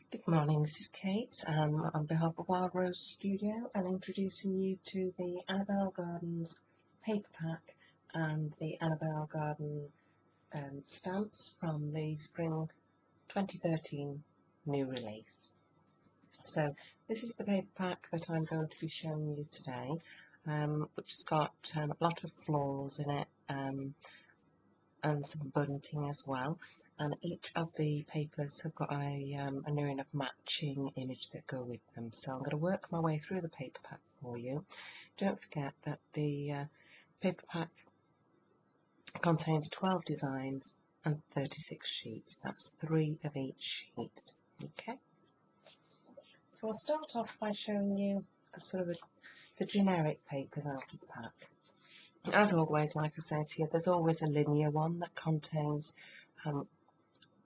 Good morning, this is Kate on behalf of Wild Rose Studio and introducing you to the Annabelle Gardens paper pack and the Annabelle Garden stamps from the Spring 2013 new release. So this is the paper pack that I'm going to be showing you today, which has got a lot of florals in it and some bunting as well. And each of the papers have got a near enough matching image that go with them. So I'm going to work my way through the paper pack for you. Don't forget that the paper pack contains 12 designs and 36 sheets. That's 3 of each sheet. Okay. So I'll start off by showing you the generic papers out of the pack. As always, like I say to you, there's always a linear one that contains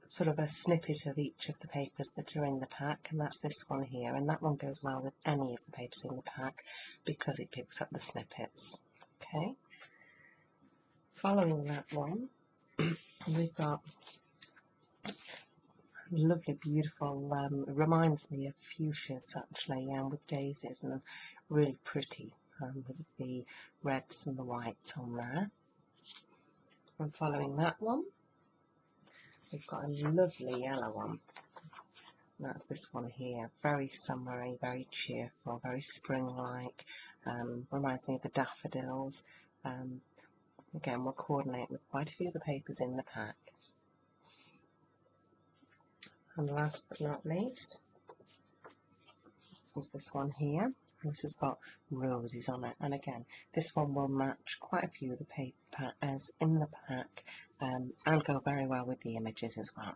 sort of a snippet of each of the papers that are in the pack, and that's this one here, and that one goes well with any of the papers in the pack because it picks up the snippets. Okay, following that one we've got lovely beautiful it reminds me of fuchsias actually, with daisies, and really pretty with the reds and the whites on there. And following that one we've got a lovely yellow one. That's this one here, very summery, very cheerful, very spring-like, reminds me of the daffodils. Again, we'll coordinate with quite a few of the papers in the pack. And last but not least is this one here. This has got roses on it, and again, this one will match quite a few of the papers in the pack and go very well with the images as well.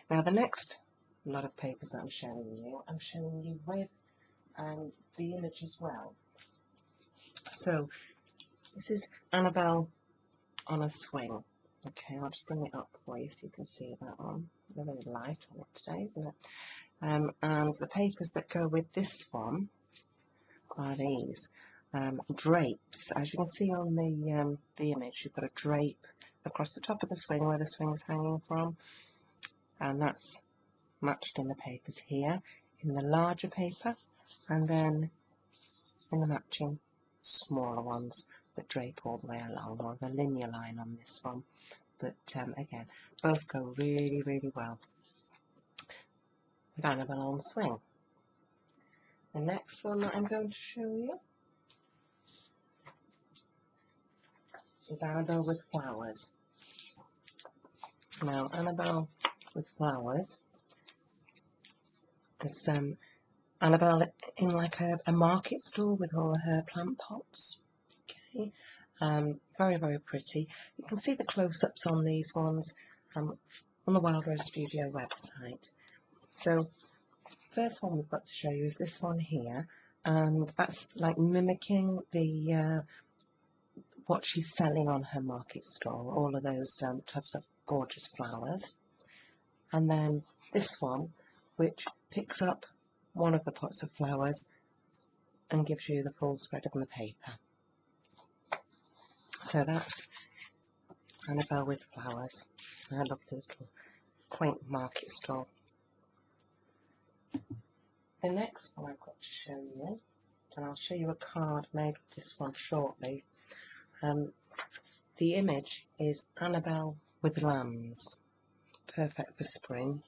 Now the next lot of papers that I'm showing you with the image as well. So this is Annabelle on a swing. Okay, I'll just bring it up for you so you can see that one. They're very light on it today, isn't it? And the papers that go with this one are these drapes. As you can see on the image, you've got a drape across the top of the swing where the swing is hanging from, and that's matched in the papers here in the larger paper, and then in the matching smaller ones that drape all the way along, or the linear line on this one. But again, both go really, really well with Annabelle on swing. The next one that I'm going to show you is Annabelle with flowers. Now, Annabelle with flowers is Annabelle in like a market stall with all her plant pots. Okay, very, very pretty. You can see the close-ups on these ones on the Wild Rose Studio website. So first one we've got to show you is this one here, and that's like mimicking the what she's selling on her market stall, all of those types of gorgeous flowers. And then this one, which picks up one of the pots of flowers and gives you the full spread of the paper. So that's Annabelle with flowers, a lovely little quaint market stall. The next one I've got to show you, and I'll show you a card made with this one shortly. The image is Annabelle with lambs, perfect for spring.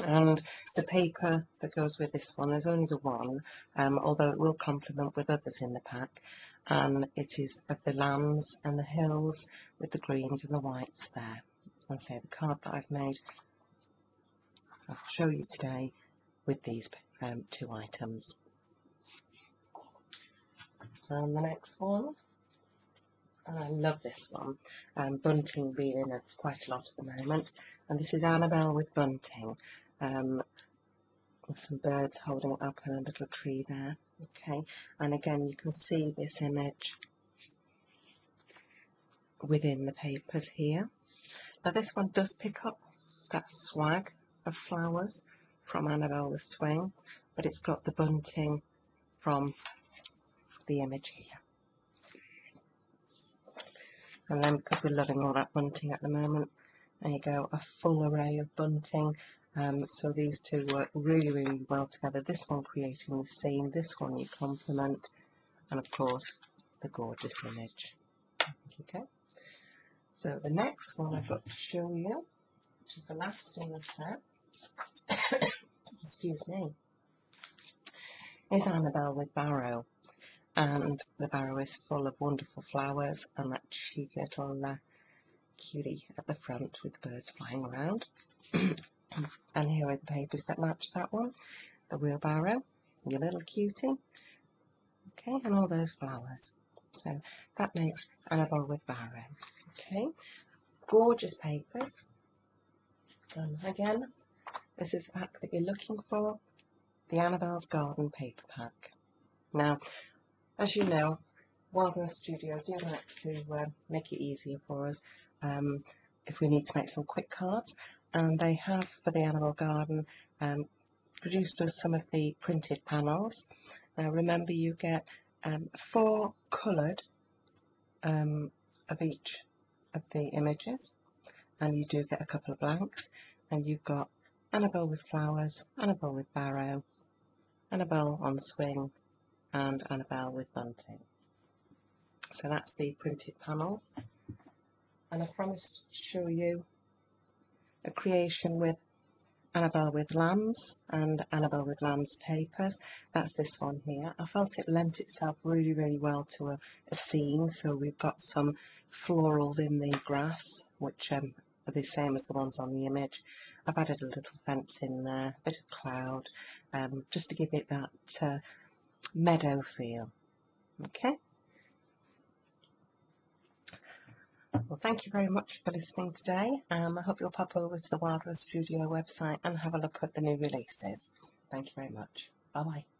And the paper that goes with this one is only the one, although it will complement with others in the pack, and it is of the lambs and the hills with the greens and the whites there. I'll say the card that I've made, I'll show you today with these two items. And the next one, I love this one, bunting being in it quite a lot at the moment, and this is Annabelle with bunting, with some birds holding it up and a little tree there. Okay, and again you can see this image within the papers here. Now this one does pick up that swag of flowers from Annabelle with swing, but it's got the bunting from the image here. And then because we're loving all that bunting at the moment, there you go, a full array of bunting So these two work really, really well together. This one creating the scene, this one you complement, and of course the gorgeous image. Okay. So the next one I've got to show you, which is the last in the set, excuse me, is Annabelle with Barrow. And the barrow is full of wonderful flowers and that cheeky little cutie at the front with the birds flying around. And here are the papers that match that one. The wheelbarrow, your little cutie, okay, and all those flowers. So that makes Annabelle with Barrow. Okay, gorgeous papers. Again, this is the pack that you're looking for, the Annabelle's Garden paper pack. Now, as you know, Wild Rose Studios do like to make it easier for us if we need to make some quick cards, and they have, for the Annabelle Garden, produced us some of the printed panels. Now remember, you get 4 coloured of each of the images, and you do get a couple of blanks, and you've got Annabelle with flowers, Annabelle with barrow, Annabelle on swing, and Annabelle with bunting. So that's the printed panels, and I promised to show you a creation with Annabelle with lambs and Annabelle with lambs papers. That's this one here. I felt it lent itself really, really well to a scene. So we've got some florals in the grass, which are the same as the ones on the image. I've added a little fence in there, a bit of cloud, just to give it that meadow feel. Okay. Well, thank you very much for listening today. I hope you'll pop over to the Wild Rose Studio website and have a look at the new releases. Thank you very much. Bye-bye.